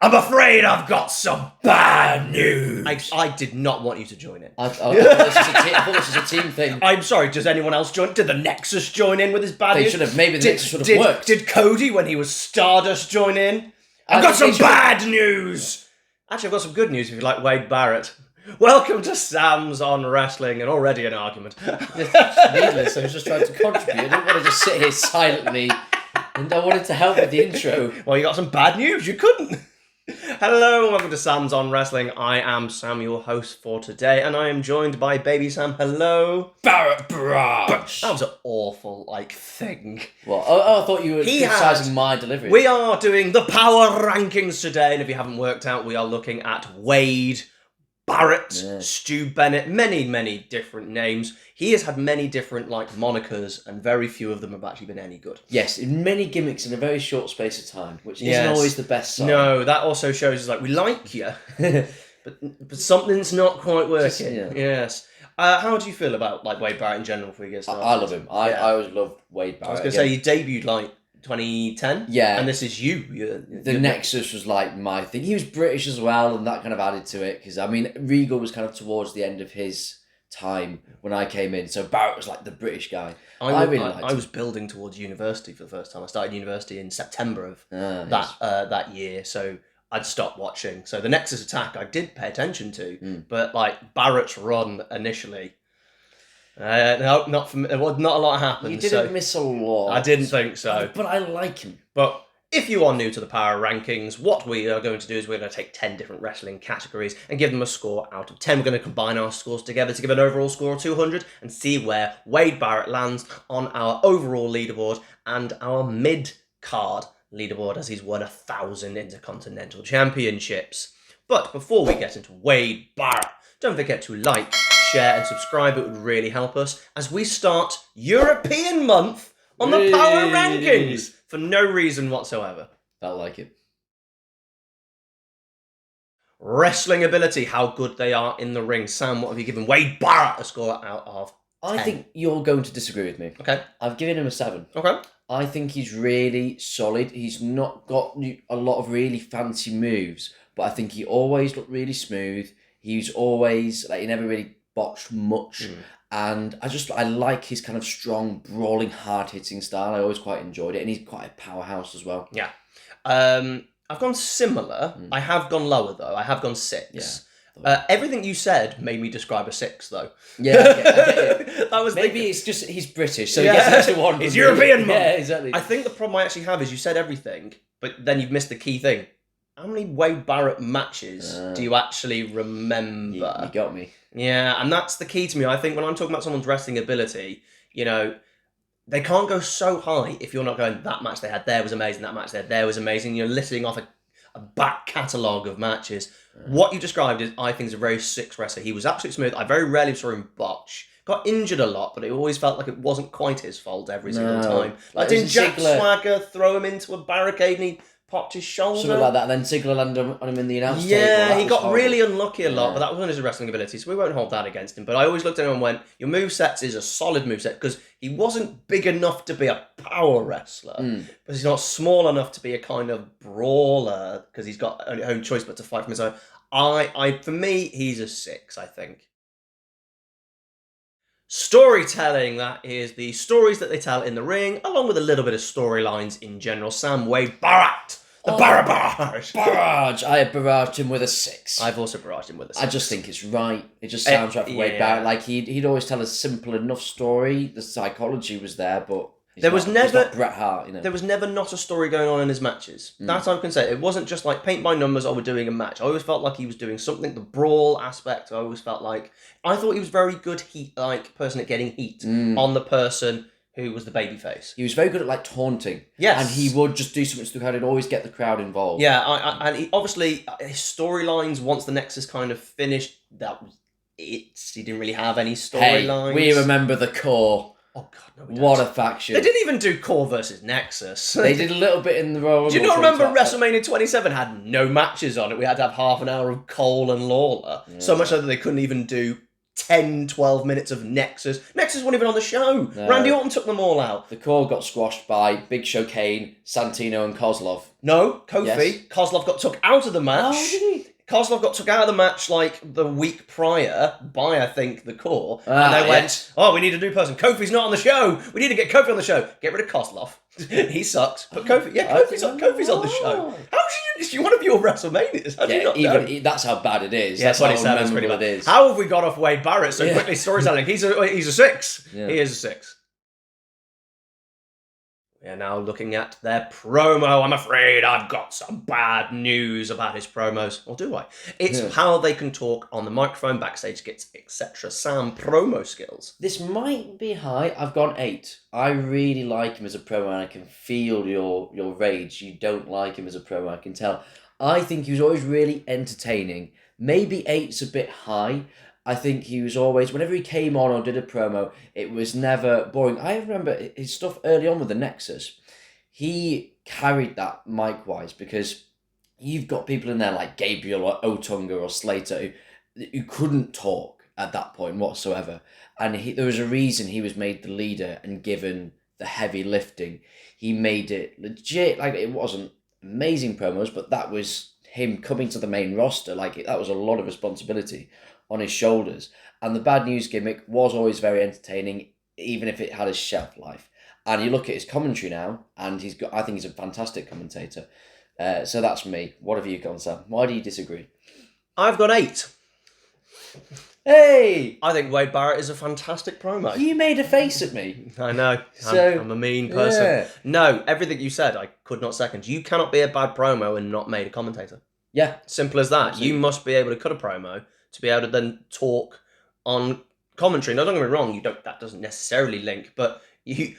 I'm afraid I've got some bad news. I did not want you to join in. I thought this was a team thing. I'm sorry, does anyone else join? Did the Nexus join in with his bad news? They should have. Maybe the Nexus should have worked. Did Cody, when he was Stardust, join in? I've got some bad news. Actually, I've got some good news if you like Wade Barrett. Welcome to Sam's on Wrestling, and already an argument. It's needless. I was just trying to contribute. I didn't want to just sit here silently. And I wanted to help with the intro. Well, you got some bad news. You couldn't. Hello and welcome to Sam's on Wrestling. I am Sam, your host for today, and I am joined by Baby Sam. Hello, Barrett Barrage. That was an awful thing. Well, I thought you were criticizing my delivery. We are doing the power rankings today, and if you haven't worked out, we are looking at Wade Barrett, Stu Bennett, many different names. He has had many different monikers, and very few of them have actually been any good. Yes, many gimmicks in a very short space of time, which isn't always the best sign. No, that also shows us we like you, but something's not quite working. Yes. How do you feel about Wade Barrett in general before we get started? I love him. I always loved Wade Barrett. I was going to say you debuted 2010. Yeah. And this is you. The Nexus was my thing. He was British as well, and that kind of added to it. Because, Regal was kind of towards the end of his time when I came in. So Barrett was the British guy. I was building towards university for the first time. I started university in September of that year. So I'd stopped watching. So the Nexus attack I did pay attention to. But Barrett's run initially... no, not for me. Not a lot happened. You didn't miss a lot. I didn't think so. But I like him. But if you are new to the Power Rankings, what we are going to do is we're going to take 10 different wrestling categories and give them a score out of 10. We're going to combine our scores together to give an overall score of 200 and see where Wade Barrett lands on our overall leaderboard and our mid-card leaderboard, as he's won 1,000 Intercontinental Championships. But before we get into Wade Barrett, don't forget to like, share and subscribe. It would really help us as we start European month on the Power Rankings for no reason whatsoever. Felt like it. Wrestling ability, how good they are in the ring. Sam, what have you given Wade Barrett a score out of 10? I think you're going to disagree with me. Okay. I've given him a 7. Okay. I think he's really solid. He's not got a lot of really fancy moves, but I think he always looked really smooth. He's always, he never really botched much. And I like his kind of strong, brawling, hard-hitting style. I always quite enjoyed it. And he's quite a powerhouse as well. Yeah. I've gone similar. I have gone lower, though. I have gone 6. Yeah. Everything you said made me describe a 6, though. Yeah, I get it. That was Maybe it's just he's British, so he gets an extra 1. It's European, man. Yeah, exactly. I think the problem I actually have is you said everything, but then you've missed the key thing. How many Wade Barrett matches do you actually remember? You got me. Yeah, and that's the key to me. I think when I'm talking about someone's wrestling ability, they can't go so high if you're not going, that match they had there was amazing, that match there was amazing. You're listing off a back catalogue of matches. What you described is, I think, is a very sick wrestler. He was absolutely smooth. I very rarely saw him botch. Got injured a lot, but it always felt like it wasn't quite his fault every single time. Didn't Jack Swagger throw him into a barricade and he popped his shoulder? Something like that, and then Ziggler landed on him in the announce table. Yeah, he got really unlucky a lot, but that wasn't his wrestling ability, so we won't hold that against him. But I always looked at him and went, your moveset is a solid moveset, because he wasn't big enough to be a power wrestler, but he's not small enough to be a kind of brawler, because he's got only own choice but to fight from his own. For me, he's a 6, I think. Storytelling, that is the stories that they tell in the ring, along with a little bit of storylines in general. Sam, Wade Barrett. The Barrage. I have barraged him with a 6. I've also barraged him with a 6. I just think it's right. It just sounds right for Wade Barrett. He'd always tell a simple enough story. The psychology was there, but he's not Bret Hart. There was never not a story going on in his matches. That's all I can say. It wasn't just paint by numbers, we're doing a match. I always felt like he was doing something. The brawl aspect, I always felt I thought he was very good person at getting heat on the person who was the babyface. He was very good at taunting. Yes. And he would just do something to the crowd and always get the crowd involved. Yeah, and he, obviously his storylines, once the Nexus kind of finished, that was it. He didn't really have any storylines. Hey, we remember the core. Oh God, no, we don't. What a faction. They didn't even do Core versus Nexus. They did a little bit in the Royal Rumble. Do you not remember WrestleMania 27 had no matches on it? We had to have half an hour of Cole and Lawler. Yeah. So much so that they couldn't even do 10, 12 minutes of Nexus. Nexus wasn't even on the show. No. Randy Orton took them all out. The core got squashed by Big Show Kane, Santino, and Kozlov. No, Kofi. Yes. Kozlov got took out of the match. Oh, did he? Kozlov got took out of the match like the week prior by, I think, the core. Ah, and they went, yes. oh, we need a new person. Kofi's not on the show. We need to get Kofi on the show. Get rid of Kozlov. He sucks. But Kofi, yeah, Kofi's on the show. How should you want to view WrestleManias? How do you not know? That's how bad it is. Yeah, That's how 27 is pretty memorable bad. it is. How have we got off Wade Barrett so quickly? Storytelling. He's a 6. Yeah. He is a 6. We are now looking at their promo. I'm afraid I've got some bad news about his promos. Or do I? It's how they can talk on the microphone, backstage skits, etc. Sam, promo skills. This might be high. I've gone 8. I really like him as a promo, and I can feel your rage. You don't like him as a promo, I can tell. I think he was always really entertaining. Maybe 8's a bit high. I think he was always, whenever he came on or did a promo, it was never boring. I remember his stuff early on with the Nexus. He carried that mic-wise, because you've got people in there like Gabriel or Otunga or Slater who couldn't talk at that point whatsoever. And there was a reason he was made the leader and given the heavy lifting. He made it legit. Like, it wasn't amazing promos, but that was him coming to the main roster. Like, that was a lot of responsibility on his shoulders. And the bad news gimmick was always very entertaining, even if it had a shelf life. And you look at his commentary now, and I think he's a fantastic commentator. So that's me. What have you gone, Sam? Why do you disagree? I've got 8. Hey! I think Wade Barrett is a fantastic promo. You made a face at me. I know. So, I'm a mean person. yeah. No, everything you said, I could not second. You cannot be a bad promo and not made a commentator. Yeah. Simple as that. Absolutely. You must be able to cut a promo to be able to then talk on commentary. Now, don't get me wrong, that doesn't necessarily link, but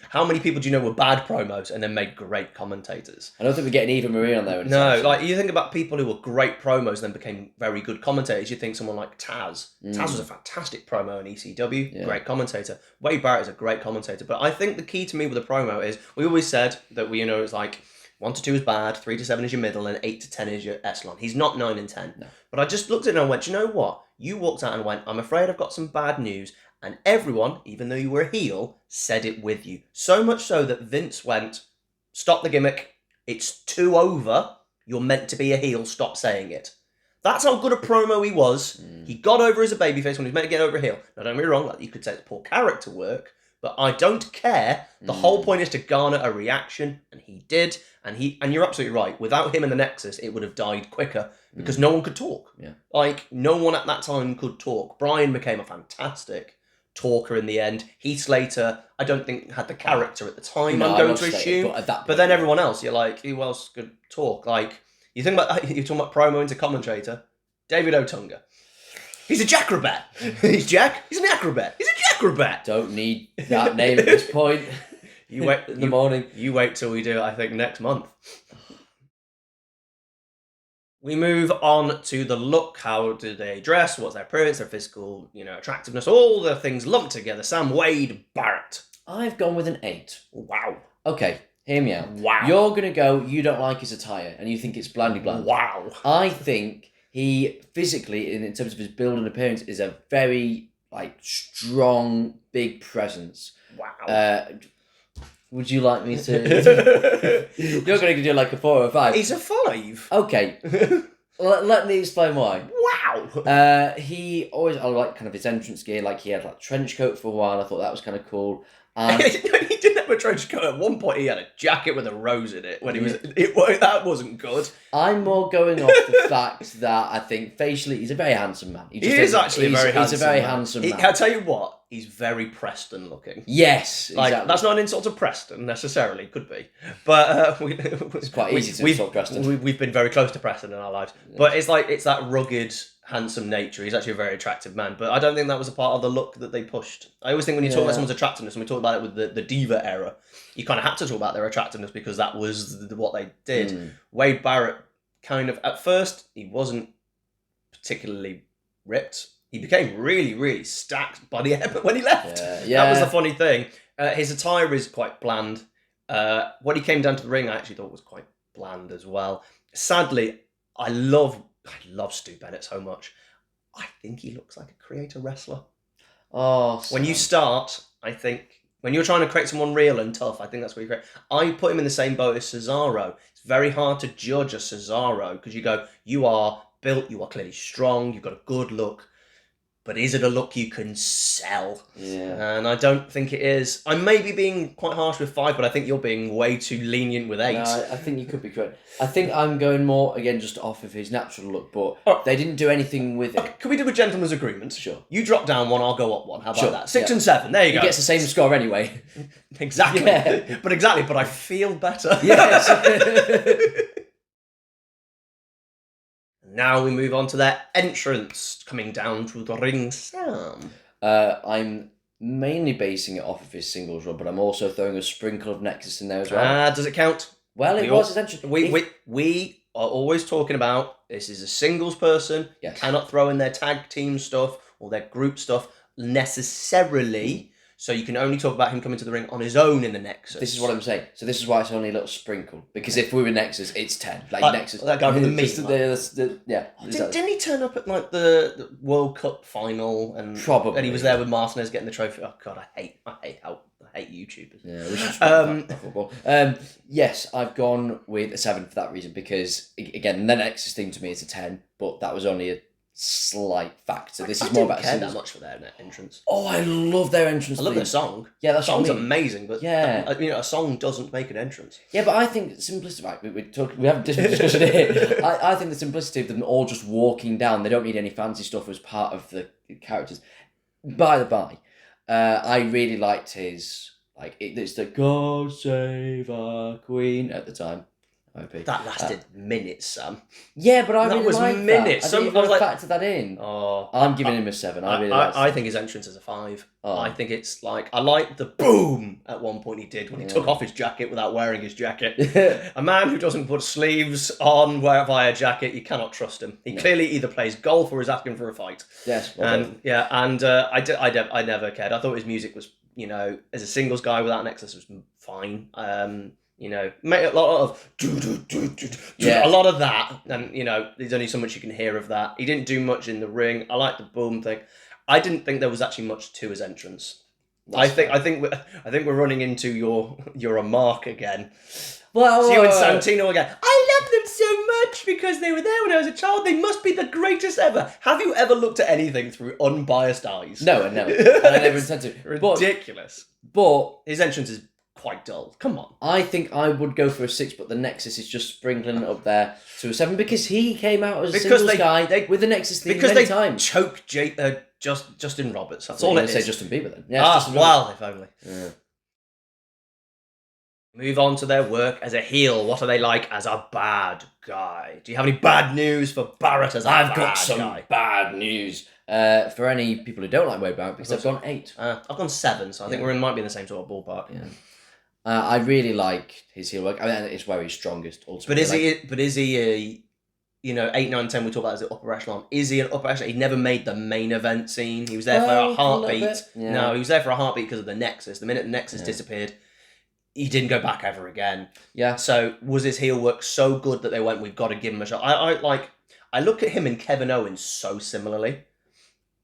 how many people do you know were bad promos and then made great commentators? I don't think we're getting Eva Marie on there. No, like, you think about people who were great promos and then became very good commentators. You think someone like Taz. Taz was a fantastic promo in ECW, great commentator. Wade Barrett is a great commentator. But I think the key to me with a promo is, we always said that it's like 1 to 2 is bad, 3 to 7 is your middle, and 8 to 10 is your echelon. He's not 9 and 10. No. But I just looked at it and went, you know what? You walked out and went, I'm afraid I've got some bad news. And everyone, even though you were a heel, said it with you. So much so that Vince went, stop the gimmick. It's too over. You're meant to be a heel. Stop saying it. That's how good a promo he was. He got over as a babyface when he was meant to get over a heel. Now, don't get me wrong, like, you could say it's poor character work, but I don't care. The whole point is to garner a reaction, and he did. And you're absolutely right. Without him and the Nexus, it would have died quicker because no one could talk. Yeah. Like, no one at that time could talk. Brian became a fantastic talker in the end. Heath Slater, I don't think had the character at the time, No, I'm going not to Slater, assume. but at that But point, then yeah. everyone else, you're like, who else could talk? Like, you're talking about promo into commentator. David Otunga. He's a jackrabat. He's an acrobat. He's a jackrabat. Don't need that name at this point. You wait in the morning. You wait till we do it, I think, next month. We move on to the look. How do they dress? What's their appearance, their physical, attractiveness, all the things lumped together. Sam, Wade Barrett. I've gone with an 8. Wow. Okay, hear me out. Wow. You're going to go, you don't like his attire, and you think it's blandy bland. Wow. I think he physically, in terms of his build and appearance, is a very strong, big presence. Wow. Would you like me to... You're going to do like a 4 or 5. He's a 5. Okay. Let me explain why. Wow. He always... I like kind of his entrance gear. Like, he had like trench coat for a while. I thought that was kind of cool. He didn't have a trench coat. At one point, he had a jacket with a rose in it. When he was... that wasn't good. I'm more going off the fact that I think facially he's a very handsome man. He is actually very handsome. He's a very handsome man. I'll tell you what, he's very Preston looking. Yes, exactly. That's not an insult to Preston necessarily, could be, but it's quite easy to insult Preston. We've been very close to Preston in our lives, but it's that rugged, handsome nature. He's actually a very attractive man, but I don't think that was a part of the look that they pushed. I always think when you talk about someone's attractiveness, and we talk about it with the Diva era, you kind of had to talk about their attractiveness because that was what they did. Wade Barrett, kind of, at first, he wasn't particularly ripped. He became really, really stacked by the end when he left. Yeah. That was the funny thing. His attire is quite bland. When he came down to the ring, I actually thought was quite bland as well. Sadly, I love Stu Bennett so much. I think he looks like a creator wrestler. Oh, When you Sam. start, I think, when you're trying to create someone real and tough, I think that's what you create. I put him in the same boat as Cesaro. It's very hard to judge a Cesaro because you go, you are built, you are clearly strong, you've got a good look. But is it a look you can sell? Yeah. And I don't think it is. I may be being quite harsh with 5, but I think you're being way too lenient with 8. No, I think you could be correct. I think I'm going more, again, just off of his natural look, but Oh. they didn't do anything with it. Okay, can we do a gentleman's agreement? Sure. You drop down 1, I'll go up 1. How about Sure, that? 6 yeah. and 7. There you He go. gets the same score anyway. Exactly. Yeah. But I feel better. Yes. Now we move on to their entrance, coming down to the ring. Sam. I'm mainly basing it off of his singles run, but I'm also throwing a sprinkle of Nexus in there as well. Does it count? Well, it we was all- his entrance. We are always talking about this is a singles person. Yes. Cannot throw in their tag team stuff or their group stuff necessarily. So you can only talk about him coming to the ring on his own in the Nexus. This is what I'm saying. So this is why it's only a little sprinkle. Because if we were Nexus, it's 10. Like Nexus. That guy with the Just meme, yeah. Didn't he turn up at like the World Cup final and Probably. and he was there with Martinez getting the trophy? Oh god, I hate YouTubers. Yeah, we should about football. Yes, I've gone with a 7 for that reason because again, the Nexus thing to me is a 10, but that was only a slight factor. This I is more didn't about care that singles. much for their entrance. Oh, I love their entrance. I love theme. their song. Yeah, The that's what I song's mean. amazing, but Yeah. a song doesn't make an entrance. Yeah, but I think simplicity. Right, we have a different discussion here. I think the simplicity of them all just walking down. They don't need any fancy stuff as part of the characters. By the by, I really liked his it's the God Save Our Queen at the time. OP. That lasted minutes, Sam. Yeah, but I That really was liked minutes. that. I didn't I was even like- factor that in. Oh, I'm giving him a 7. I really liked I it. think his entrance is a 5. Oh. I think it's like I like the boom at one point he did when he Yeah. took off his jacket without wearing his jacket. A man who doesn't put sleeves on via a jacket, you cannot trust him. He clearly either plays golf or is asking for a fight. Yes, well And done. yeah, and I never cared. I thought his music was, as a singles guy without Nexus was fine. Made a lot of Yeah. a lot of that, and there's only so much you can hear of that. He didn't do much in the ring. I like the boom thing. I didn't think there was actually much to his entrance. I think we're running into you're a mark again. Well, It's you and Santino again. I love them so much because they were there when I was a child. They must be the greatest ever. Have you ever looked at anything through unbiased eyes? No, and I never intend to. Ridiculous. But His entrance is quite dull. Come on. I think I would go for a 6, but the Nexus is just sprinkling it up there to a 7 because he came out as a Because singles guy they- with the Nexus theme Because many they times. choke Justin Roberts. That's Well, all you're it gonna is. say Justin Bieber then. Yeah, Justin Bieber. Well, if only. Yeah. Move on to their work as a heel. What are they like as a bad guy? Do you have any bad news for Barrett as a I've bad got some guy? bad news for any people who don't like Wade Barrett because I've gone 8. I've gone 7, so I think Yeah. we might be in the same sort of ballpark. Yeah. I really like his heel work. I mean, it's where he's strongest. Ultimately. But is he a 8, 9, 10 we talk about as the upper echelon. Is he an upper echelon? He never made the main event scene. He was there for Oh, a a little heartbeat. bit, yeah. No, he was there for a heartbeat because of the Nexus. The minute the Nexus Yeah. disappeared, he didn't go back ever again. Yeah. So was his heel work so good that they went, we've got to give him a shot? I look at him and Kevin Owens so similarly.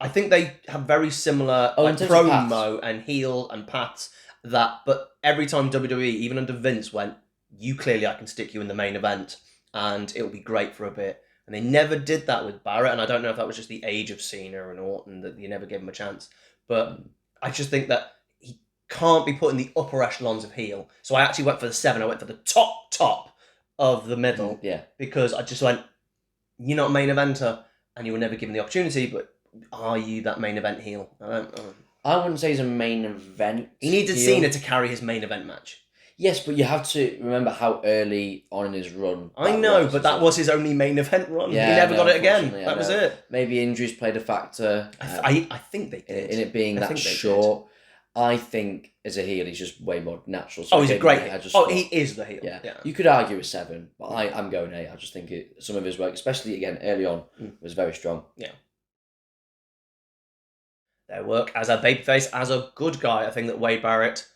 I think they have very similar Oh, in terms of promo and heel and paths. But every time WWE, even under Vince, went, I can stick you in the main event and it'll be great for a bit. And they never did that with Barrett, and I don't know if that was just the age of Cena and Orton that you never gave him a chance. But I just think that he can't be put in the upper echelons of heel. So I actually went for the 7. I went for the top of the middle Yeah. because I just went, you're not a main eventer and you were never given the opportunity, but are you that main event heel? I don't know. I wouldn't say he's a main event. He needed heel. Cena to carry his main event match. Yes, but you have to remember how early on in his run. I know, but that was his only main event run. Yeah, he never no, got it again. unfortunately, That I was know. it. Maybe injuries played a factor. I think they did. In it being I that think they short. I think as a heel, he's just way more natural. So Oh, he's a again, great I heel. just Oh, thought- he is the heel. Yeah. Yeah. You could argue a 7, but I'm going 8. I just think some of his work, especially again early on, was very strong. Yeah. Their work as a babyface, as a good guy, I think that Wade Barrett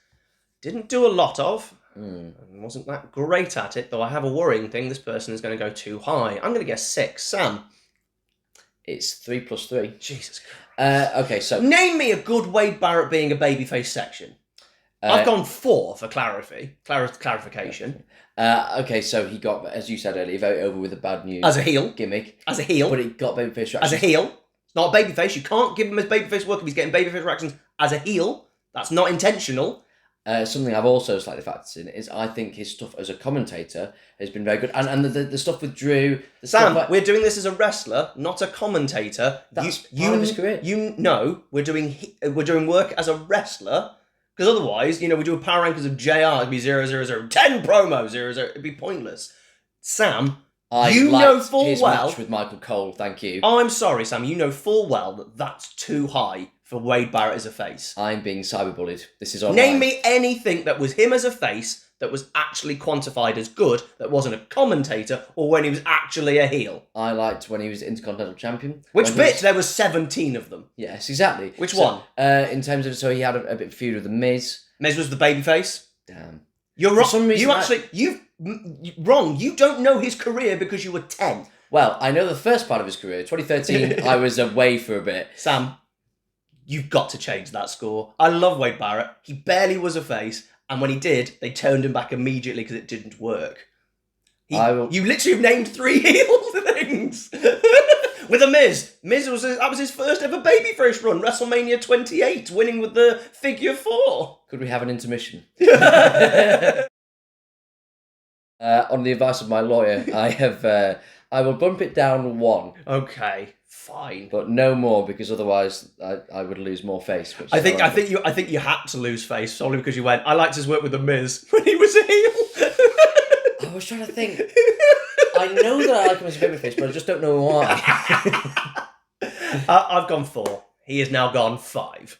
didn't do a lot of. And wasn't that great at it, though I have a worrying thing. This person is going to go too high. I'm going to guess 6. Sam? It's 3 plus 3. Jesus Okay, so Name me a good Wade Barrett being a babyface section. I've gone 4 for clarification. Okay, so he got, as you said earlier, very over with the bad news As a heel. gimmick. As a heel. But it got babyface reactions. As a heel. It's not a babyface. You can't give him his babyface work if he's getting babyface reactions as a heel. That's not intentional. Something I've also slightly factored in is I think his stuff as a commentator has been very good. And the stuff with Drew... Sam, we're doing this as a wrestler, not a commentator. That's part of his career. We're doing work as a wrestler. Because otherwise, we do a power rankings of JR, it'd be 0, 0, 0, 10 promo, 0, 0, it'd be pointless. Sam, you know full his well... match with Michael Cole, thank you. I'm sorry, Sam, you know full well that that's too high for Wade Barrett as a face. I'm being cyberbullied. This is online. Name me anything that was him as a face that was actually quantified as good, that wasn't a commentator, or when he was actually a heel. I liked when he was Intercontinental Champion. Which bit? There was 17 of them. Yes, exactly. Which one? In terms of, so he had a bit of feud with the Miz. Miz was the babyface. Damn. You're wrong. For some reason, you're wrong. You don't know his career because you were 10. Well, I know the first part of his career. 2013, I was away for a bit. Sam, you've got to change that score. I love Wade Barrett. He barely was a face. And when he did, they turned him back immediately because it didn't work. You literally have named 3 heel things. With a Miz. That was his first ever babyface run. WrestleMania 28, winning with the figure 4. Could we have an intermission? On the advice of my lawyer, I will bump it down 1. Okay, fine. But no more, because otherwise I would lose more face. I think you had to lose face solely because you went, I liked his work with the Miz when he was a heel. I was trying to think. I know that I like him as a babyface, but I just don't know why. I've gone 4. He has now gone 5.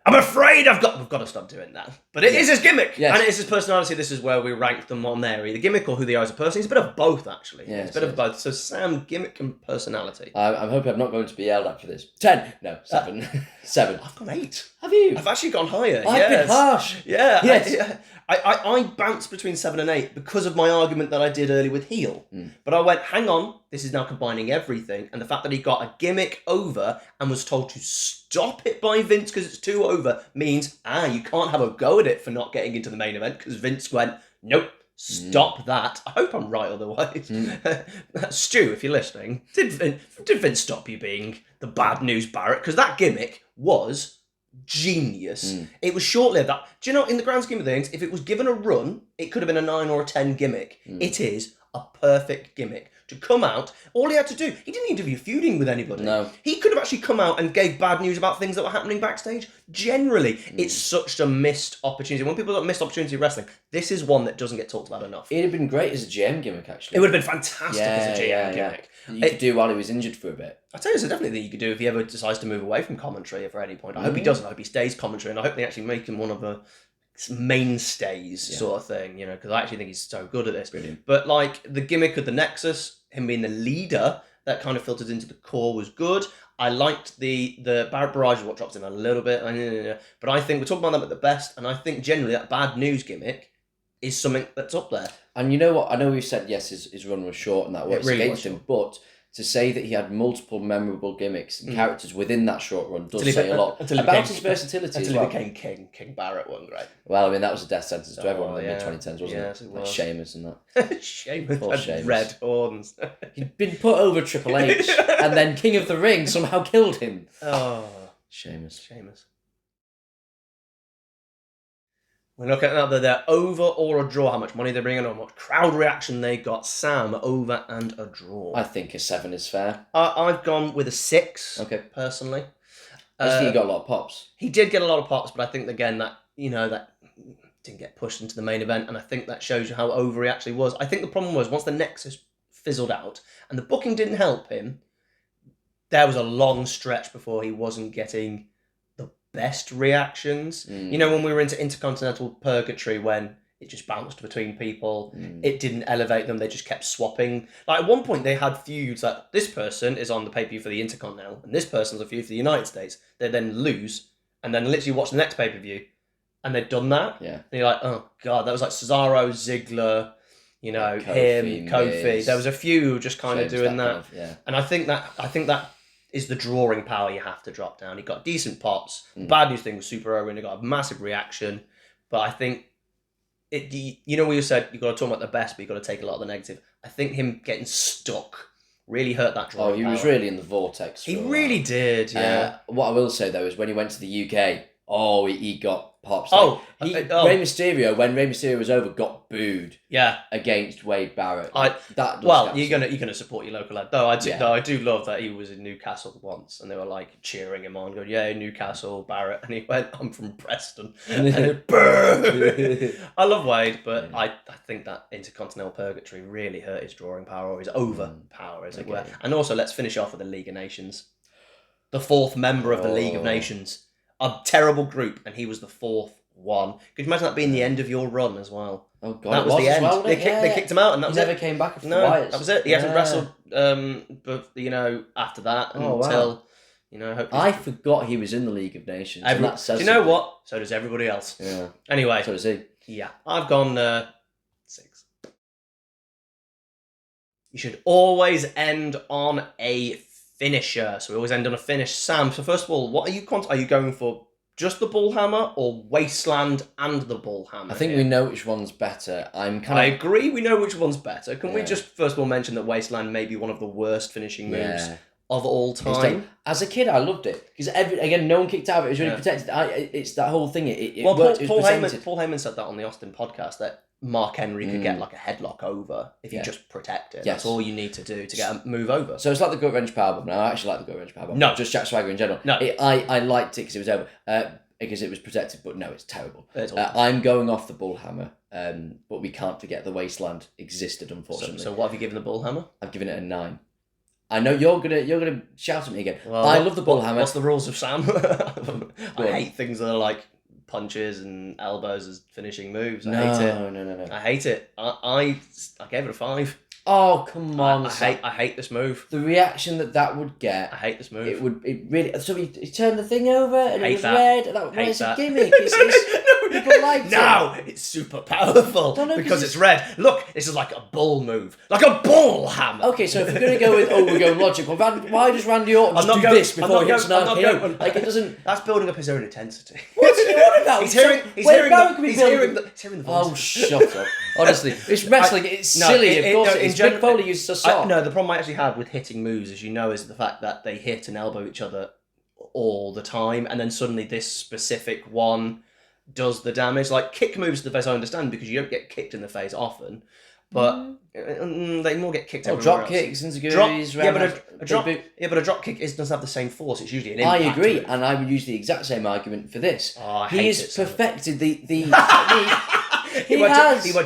I'm afraid we've got to stop doing that. But it is his gimmick. Yes. And it is his personality. This is where we rank them on there. Either gimmick or who they are as a person. He's a bit of both, actually. Yeah, it's a bit of both. So Sam, gimmick and personality. I'm hoping I'm not going to be yelled at for this. 10. No, 7. 7. I've gone 8. Have you? I've actually gone higher. I've been harsh. Yeah. Yes. I bounced between 7 and 8 because of my argument that I did earlier with heel. But I went, hang on, this is now combining everything. And the fact that he got a gimmick over and was told to stop it by Vince because it's too over means, you can't have a go at it for not getting into the main event because Vince went, nope, stop that. I hope I'm right otherwise. Stu, if you're listening, did Vince stop you being the bad news Barrett? Because that gimmick was genius. It was short-lived. Do you know, in the grand scheme of things, if it was given a run, it could have been a 9 or a 10 gimmick. It is a perfect gimmick. To come out, all he had to do, he didn't need to be feuding with anybody. No. He could have actually come out and gave bad news about things that were happening backstage. Generally, it's such a missed opportunity. When people got missed opportunity in wrestling, this is one that doesn't get talked about enough. It'd have been great as a GM gimmick, actually. It would have been fantastic as a GM gimmick. You could do while he was injured for a bit. I tell you, it's definitely thing you could do if he ever decides to move away from commentary at any point. I hope he doesn't. I hope he stays commentary, and I hope they actually make him one of the mainstays sort of thing, because I actually think he's so good at this. Brilliant. But like the gimmick of the Nexus, him being the leader, that kind of filtered into the core was good. I liked the Barrett Barrage, what drops in a little bit, but I think we're talking about them at the best, and I think generally that bad news gimmick is something that's up there. And you know what? I know we've said, yes, his run was short and that works really against him, but to say that he had multiple memorable gimmicks and characters within that short run does say a lot about his versatility as well. Until he became King Barrett, wasn't great. Well, I mean, that was a death sentence to everyone in the mid-2010s, wasn't Yes, it? it Like was. Sheamus and that. Sheamus Poor had Sheamus. red horns. He'd been put over Triple H, and then King of the Ring somehow killed him. Oh, Sheamus. We're looking at whether they're over or a draw, how much money they're bringing on, what crowd reaction they got. Sam, over and a draw. I think a 7 is fair. I've gone with a 6, Okay. personally. I just think he got a lot of pops. He did get a lot of pops, but I think, again, that didn't get pushed into the main event, and I think that shows you how over he actually was. I think the problem was, once the Nexus fizzled out, and the booking didn't help him, there was a long stretch before he wasn't getting the best reactions. When we were into Intercontinental Purgatory, when it just bounced between people, it didn't elevate them, they just kept swapping. Like, at one point, they had feuds that this person is on the pay-per-view for the Intercontinental, and this person's a feud for the United States. They then lose, and then literally watch the next pay-per-view, and they'd done that. Yeah. And you're like, oh, God, that was like Cesaro, Ziggler, You know, Kofi, Kofi. Miz, There was a few who just kind of James, doing that. kind of, yeah. And I think that is the drawing power you have to drop down. He got decent pops. The bad news thing was super over and he got a massive reaction. But I think you know what you said, you've got to talk about the best, but you've got to take a lot of the negative. I think him getting stuck really hurt that drawing Oh, he power. was really in the vortex. He really did, yeah. What I will say though is when he went to the UK, he got pops. Rey Mysterio, when Rey Mysterio was over, got booed. Yeah. Against Wade Barrett. You're gonna support your local lad. Though I do love that he was in Newcastle once, and they were like cheering him on, going, "Yeah, Newcastle, Barrett," and he went, "I'm from Preston." And I love Wade, but I think that Intercontinental Purgatory really hurt his drawing power, or his overpower, as it were. And also, let's finish off with the League of Nations, the fourth member of the League of Nations. A terrible group, and he was the fourth one. Could you imagine that being the end of your run as well? Oh god, that was the end. Well, they kicked him out, and that was it. He never came back after the Wyatt. That was it. He hasn't wrestled, but after that until I forgot he was in the League of Nations. Do you know what? So does everybody else. Yeah. Anyway, so does he. Yeah, I've gone 6. You should always end on a finisher. So we always end on a finish. Sam, so first of all, what are you going for? Just the Bullhammer or Wasteland and the Bullhammer? I think we know which one's better. I agree we know which one's better. Can we just first of all mention that Wasteland may be one of the worst finishing moves of all time? As a kid, I loved it. Because no one kicked out of it. It was really protected. It's that whole thing. Paul Heyman said that on the Austin podcast, that Mark Henry could get like a headlock over if you just protect it. That's all you need to do to get a move over. So it's like the gut wrench powerbomb. Now I actually like the gut wrench powerbomb. No, just Jack Swagger in general. No, I liked it because it was over. Because it was protected, but no, it's terrible. I'm going off the Bullhammer, but we can't forget the Wasteland existed, unfortunately. So what have you given the Bullhammer? I've given it a 9. I know you're gonna shout at me again. Well, I love the Bullhammer. What's the rules of Sam? I hate things that are like punches and elbows as finishing moves. I hate it. No. I hate it. I gave it a 5. Oh, come on. I hate this move. The reaction that would get. I hate this move. It really. So he turned the thing over and it was red. It's a gimmick. People liked it. No, it's super powerful because it's red. Look, this is like a bull move. Like a bull hammer. Okay, so if we're going to go with, we're going logic. Well, why does Randy Orton just do this before he hits an RKO? Like, it doesn't... That's building up his own intensity. What's he on about? He's hearing the voice. Oh, shut up. Honestly, it's wrestling. It's silly. Of course, it's Mick Foley uses a sock. No, the problem I actually had with hitting moves, as you know, is the fact that they hit and elbow each other all the time, and then suddenly this specific one does the damage. Like kick moves, the face I understand because you don't get kicked in the face often, but they more get kicked. Drop kicks, enziguris, but a drop kick doesn't have the same force. It's usually an impact. I agree, and I would use the exact same argument for this. He has perfected the technique. He went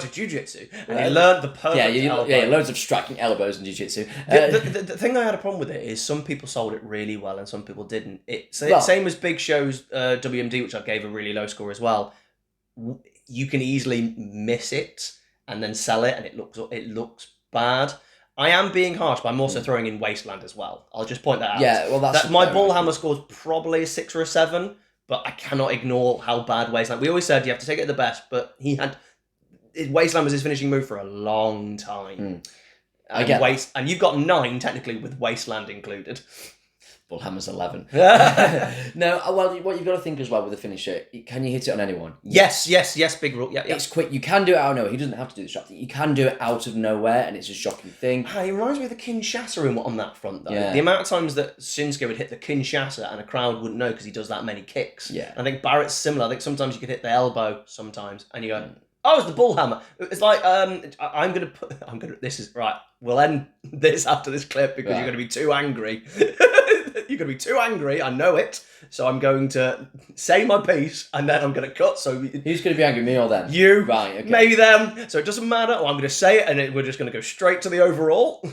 to jiu-jitsu and he learned the perfect elbow. Loads of striking elbows in jiu-jitsu. The thing I had a problem with it is some people sold it really well and some people didn't. Same as Big Show's WMD, which I gave a really low score as well. You can easily miss it and then sell it, and it looks bad. I am being harsh, but I'm also throwing in Wasteland as well. I'll just point that out. Yeah, well, that's my Bullhammer score is probably a 6 or a 7. But I cannot ignore how bad Wasteland... We always said you have to take it at the best, but Wasteland was his finishing move for a long time. I get and you've got 9, technically, with Wasteland included. Bullhammer's 11. No, well, what you've got to think as well with the finisher, can you hit it on anyone? Yes, big rule. Yeah. It's quick. You can do it out of nowhere. He doesn't have to do the shot. You can do it out of nowhere, and it's a shocking thing. It reminds me of the Kinshasa on that front, though. Yeah. The amount of times that Shinsuke would hit the Kinshasa and a crowd wouldn't know because he does that many kicks. Yeah. I think Barrett's similar. I think sometimes you could hit the elbow sometimes, and you go... Oh, it's the Bullhammer. It's like this is right. We'll end this after this clip because you're going to be too angry. You're going to be too angry. I know it. So I'm going to say my piece and then I'm going to cut. So who's going to be angry, me or them? You. Right. Okay. Maybe them. So it doesn't matter. Or I'm going to say it and we're just going to go straight to the overall.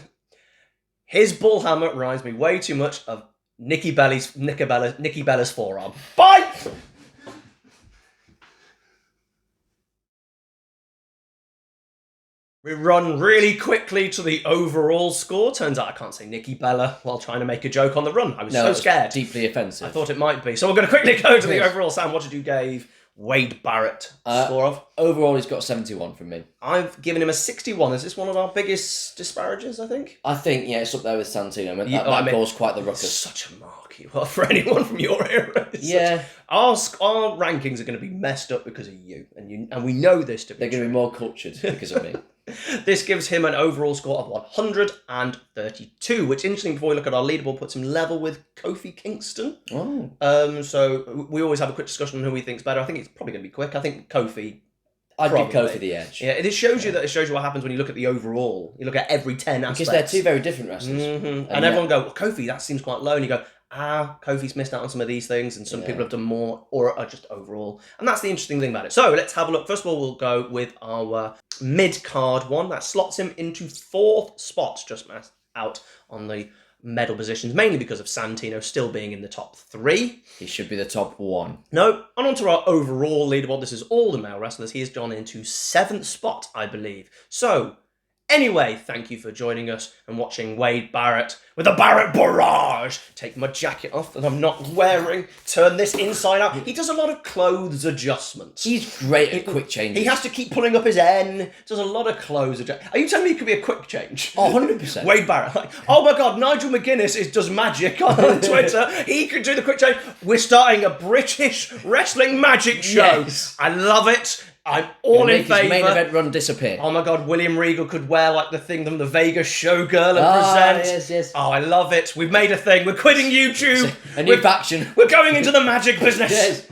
His Bullhammer reminds me way too much of Nikki Bella's forearm. Bye. We run really quickly to the overall score. Turns out I can't say Nikki Bella while trying to make a joke on the run. I was so scared. Deeply offensive. I thought it might be. So we're going to quickly go to the overall. Sam, what did you give Wade Barrett score of? Overall, he's got 71 from me. I've given him a 61. Is this one of our biggest disparages, I think? I think, yeah, it's up there with Santino. That caused quite the ruckus. Such a mark you are for anyone from your era. Yeah. Our rankings are going to be messed up because of you. And we know this to be They're going to be more cultured because of me. This gives him an overall score of 132, which, interesting, before we look at our leaderboard, puts him level with Kofi Kingston. Oh. So we always have a quick discussion on who we think's better. I think it's probably going to be quick. I think Kofi. I'd give Kofi the edge. Yeah, it shows you what happens when you look at the overall. You look at every 10 aspects. Because they're two very different wrestlers. Mm-hmm. And everyone go, well, Kofi, that seems quite low. And you go, Kofi's missed out on some of these things, and some people have done more, or are just overall. And that's the interesting thing about it. So let's have a look. First of all, we'll go with our mid-card one. That slots him into 4th spot, just out on the medal positions, mainly because of Santino still being in the top 3. He should be the top 1. No, and onto our overall leaderboard. This is all the male wrestlers. He has gone into 7th spot, I believe. So, anyway, thank you for joining us and watching Wade Barrett with a Barrett barrage. Take my jacket off that I'm not wearing. Turn this inside out. He does a lot of clothes adjustments. He's great at quick changes. He has to keep pulling up his N. Does a lot of clothes adjustments. Are you telling me he could be a quick change? Oh, 100%. Wade Barrett. Like, oh my God, Nigel McGuinness does magic on Twitter. He could do the quick change. We're starting a British wrestling magic show. Yes. I love it. I'm all in favour. His main event run disappear. Oh my God, William Regal could wear like the thing from the Vegas showgirl and present. Yes. Oh, I love it. We've made a thing. We're quitting YouTube. A new faction. We're going into the magic business. Yes.